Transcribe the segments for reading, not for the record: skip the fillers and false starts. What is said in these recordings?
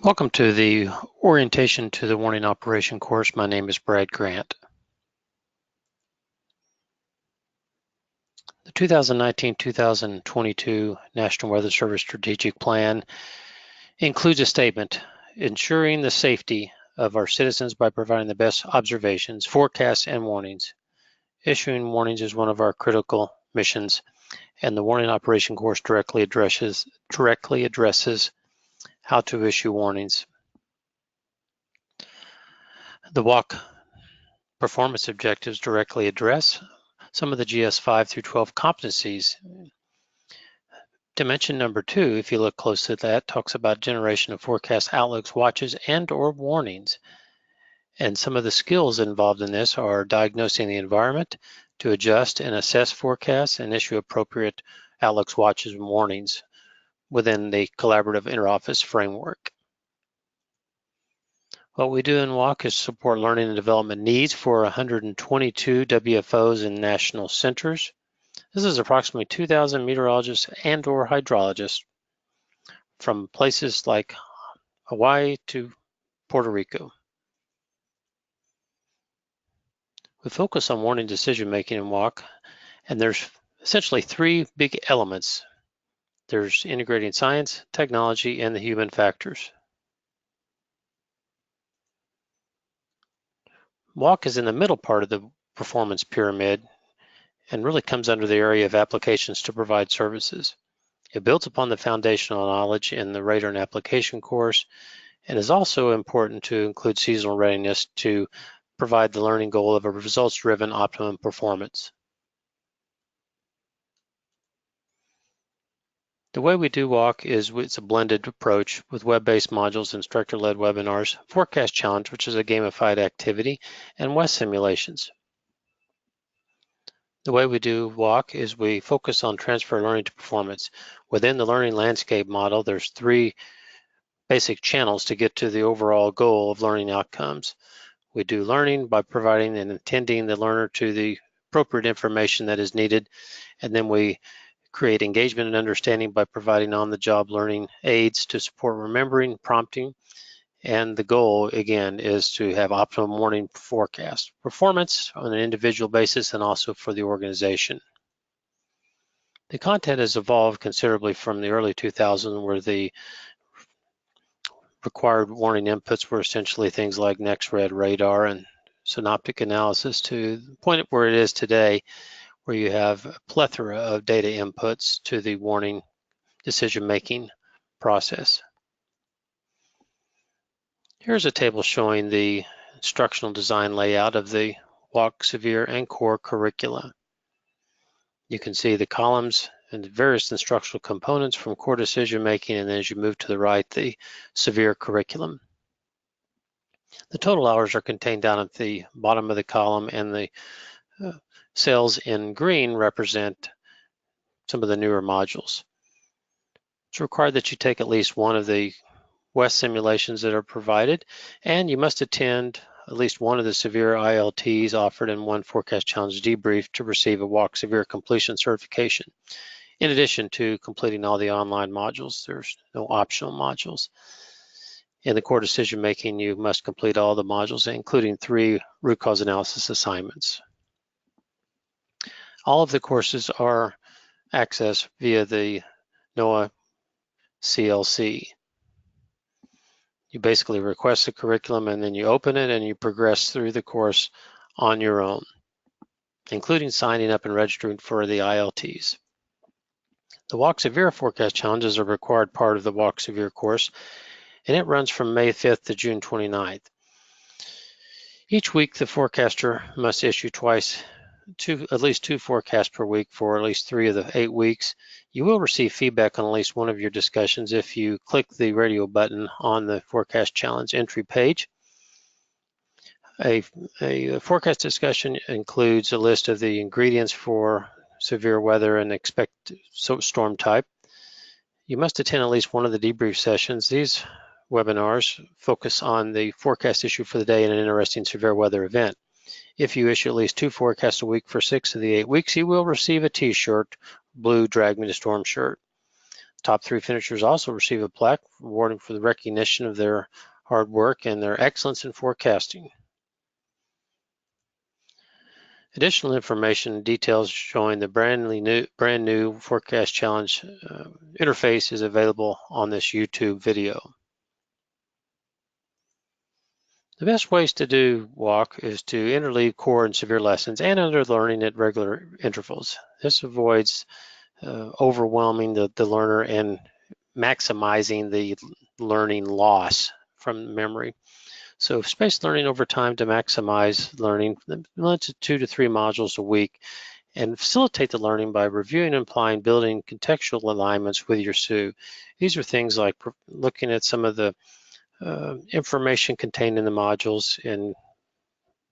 Welcome to the Orientation to the Warning Operation course. My name is Brad Grant. The 2019-2022 National Weather Service Strategic Plan includes a statement ensuring the safety of our citizens by providing the best observations, forecasts, and warnings. Issuing warnings is one of our critical missions, and the Warning Operation course directly addresses how to issue warnings. The WOC performance objectives directly address some of the GS 5 through 12 competencies. Dimension number 2, if you look close at that, talks about generation of forecast outlooks, watches, and/or warnings. And some of the skills involved in this are diagnosing the environment to adjust and assess forecasts and issue appropriate outlooks, watches, and warnings within the collaborative interoffice framework. What we do in WOC is support learning and development needs for 122 WFOs and national centers. This is approximately 2,000 meteorologists and/or hydrologists from places like Hawaii to Puerto Rico. We focus on warning decision-making in WOC, and there's essentially 3 big elements. There's integrating science, technology, and the human factors. WOC is in the middle part of the performance pyramid and really comes under the area of applications to provide services. It builds upon the foundational knowledge in the radar and application course, and is also important to include seasonal readiness to provide the learning goal of a results-driven optimum performance. The way we do WOC is it's a blended approach with web-based modules, instructor-led webinars, forecast challenge, which is a gamified activity, and WES simulations. The way we do WOC is we focus on transfer learning to performance. Within the learning landscape model, there's 3 basic channels to get to the overall goal of learning outcomes. We do learning by providing and attending the learner to the appropriate information that is needed, and then we create engagement and understanding by providing on-the-job learning aids to support remembering, prompting, and the goal, again, is to have optimum warning forecast performance on an individual basis and also for the organization. The content has evolved considerably from the early 2000s, where the required warning inputs were essentially things like next-red radar and synoptic analysis, to the point where it is today, where you have a plethora of data inputs to the warning decision-making process. Here's a table showing the instructional design layout of the WOC Severe and Core curricula. You can see the columns and the various instructional components from core decision-making, and then as you move to the right, the Severe curriculum. The total hours are contained down at the bottom of the column, and the cells in green represent some of the newer modules. It's required that you take at least one of the WES simulations that are provided, and you must attend at least one of the severe ILTs offered in one forecast challenge debrief to receive a WOC Severe completion certification. In addition to completing all the online modules, there's no optional modules. In the core decision making, you must complete all the modules, including 3 root cause analysis assignments. All of the courses are accessed via the NOAA CLC. You basically request the curriculum, and then you open it and you progress through the course on your own, including signing up and registering for the ILTs. The WOC Severe Forecast Challenge is a required part of the WOC Severe course, and it runs from May 5th to June 29th. Each week, the forecaster must issue at least 2 forecasts per week for at least 3 of the 8 weeks. You will receive feedback on at least one of your discussions if you click the radio button on the forecast challenge entry page. A forecast discussion includes a list of the ingredients for severe weather and expected storm type. You must attend at least one of the debrief sessions. These webinars focus on the forecast issue for the day and an interesting severe weather event. If you issue at least 2 forecasts a week for 6 of the 8 weeks, you will receive a t-shirt, blue Drag Me to Storm shirt. Top 3 finishers also receive a plaque rewarding for the recognition of their hard work and their excellence in forecasting. Additional information and details showing the brand new Forecast Challenge interface is available on this YouTube video. The best ways to do WOC is to interleave core and severe lessons and under learning at regular intervals. This avoids overwhelming the learner and maximizing the learning loss from memory. So space learning over time to maximize learning, limit to 2 to 3 modules a week, and facilitate the learning by reviewing and applying building contextual alignments with your SUE. These are things like looking at some of the information contained in the modules and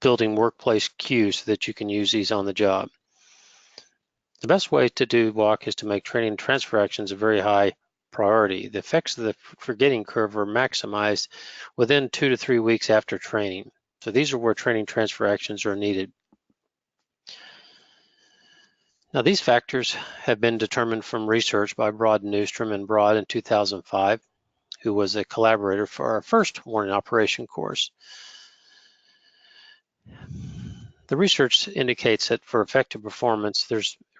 building workplace cues so that you can use these on the job. The best way to do WOC is to make training transfer actions a very high priority. The effects of the forgetting curve are maximized within 2 to 3 weeks after training. So these are where training transfer actions are needed. Now these factors have been determined from research by Broad and Newstrom and Broad in 2005, who was a collaborator for our first warning operation course. The research indicates that for effective performance,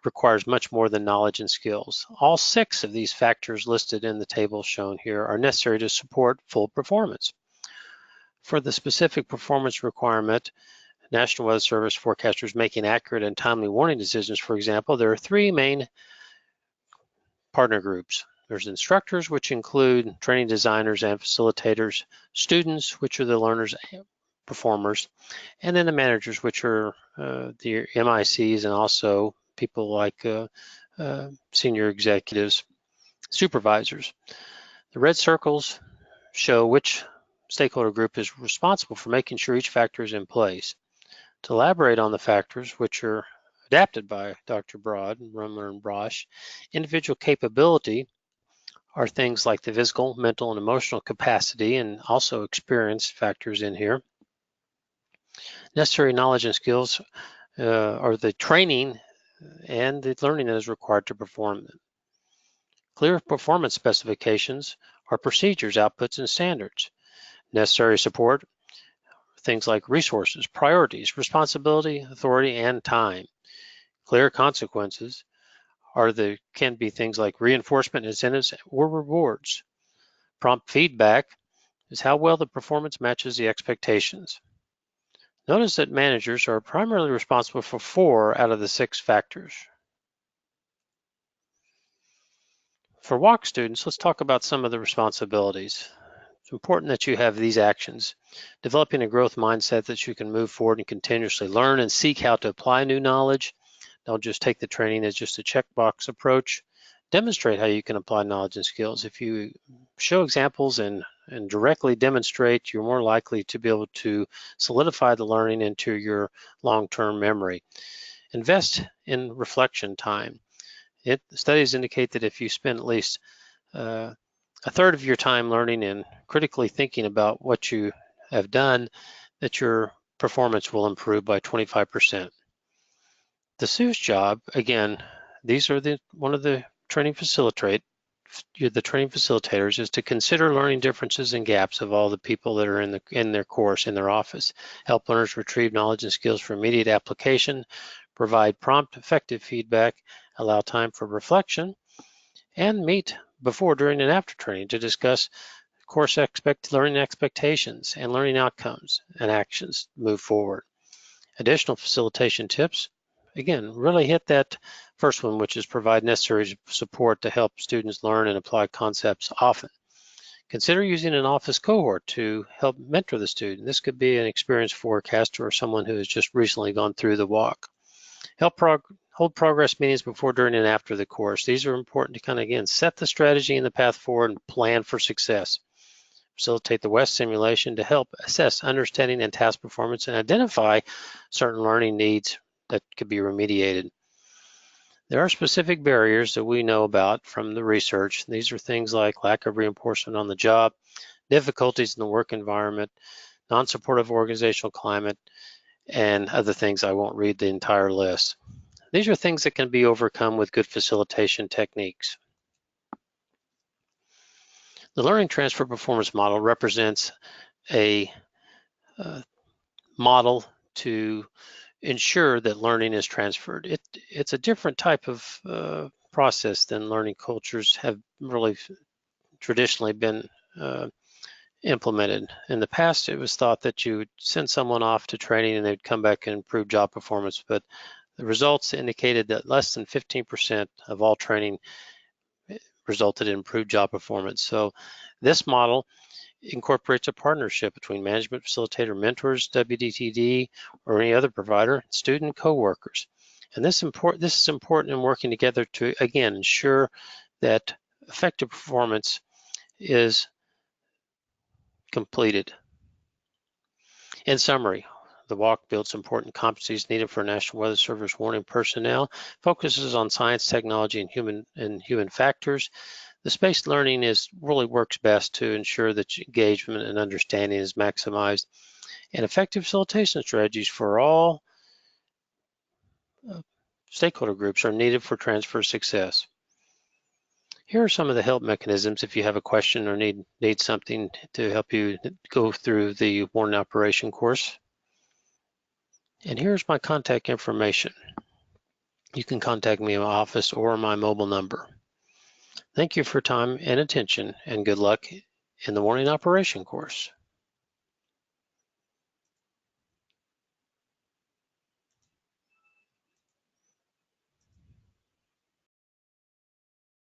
requires much more than knowledge and skills. All 6 of these factors listed in the table shown here are necessary to support full performance. For the specific performance requirement, National Weather Service forecasters making accurate and timely warning decisions, for example, there are 3 main partner groups. There's instructors, which include training designers and facilitators, students, which are the learners and performers, and then the managers, which are the MICs and also people like senior executives, supervisors. The red circles show which stakeholder group is responsible for making sure each factor is in place. To elaborate on the factors, which are adapted by Dr. Broad, Rumler, and Brosh, individual capability are things like the physical, mental, and emotional capacity, and also experience factors in here. Necessary knowledge and skills are the training and the learning that is required to perform them. Clear performance specifications are procedures, outputs, and standards. Necessary support, things like resources, priorities, responsibility, authority, and time. Clear consequences can be things like reinforcement, incentives, or rewards. Prompt feedback is how well the performance matches the expectations. Notice that managers are primarily responsible for 4 out of the 6 factors. For WOC students, let's talk about some of the responsibilities. It's important that you have these actions. Developing a growth mindset that you can move forward and continuously learn and seek how to apply new knowledge. Don't just take the training as just a checkbox approach. Demonstrate how you can apply knowledge and skills. If you show examples and directly demonstrate, you're more likely to be able to solidify the learning into your long-term memory. Invest in reflection time. Studies indicate that if you spend at least a third of your time learning and critically thinking about what you have done, that your performance will improve by 25%. The SUE's job, again, these are one of the training facilitators is to consider learning differences and gaps of all the people that are in their course, in their office, help learners retrieve knowledge and skills for immediate application, provide prompt, effective feedback, allow time for reflection, and meet before, during, and after training to discuss course learning expectations and learning outcomes and actions move forward. Additional facilitation tips, again, really hit that first one, which is provide necessary support to help students learn and apply concepts often. Consider using an office cohort to help mentor the student. This could be an experienced forecaster or someone who has just recently gone through the WOC. Help hold progress meetings before, during, and after the course. These are important to kind of, again, set the strategy and the path forward and plan for success. Facilitate the WEST simulation to help assess understanding and task performance and identify certain learning needs that could be remediated. There are specific barriers that we know about from the research. These are things like lack of reinforcement on the job, difficulties in the work environment, non-supportive organizational climate, and other things. I won't read the entire list. These are things that can be overcome with good facilitation techniques. The learning transfer performance model represents a model to ensure that learning is transferred. It's a different type of process than learning cultures have really traditionally been implemented. In the past, it was thought that you would send someone off to training and they'd come back and improve job performance, but the results indicated that less than 15% of all training resulted in improved job performance. So this model incorporates a partnership between management, facilitator, mentors, WDTD, or any other provider, student, co-workers. And this is important in working together to, again, ensure that effective performance is completed. In summary, the WOC builds important competencies needed for National Weather Service warning personnel, focuses on science, technology, and human factors. The spaced learning really works best to ensure that engagement and understanding is maximized, and effective facilitation strategies for all stakeholder groups are needed for transfer success. Here are some of the help mechanisms if you have a question or need something to help you go through the warning operation course. And here's my contact information. You can contact me in my office or my mobile number. Thank you for your time and attention, and good luck in the warning operation course.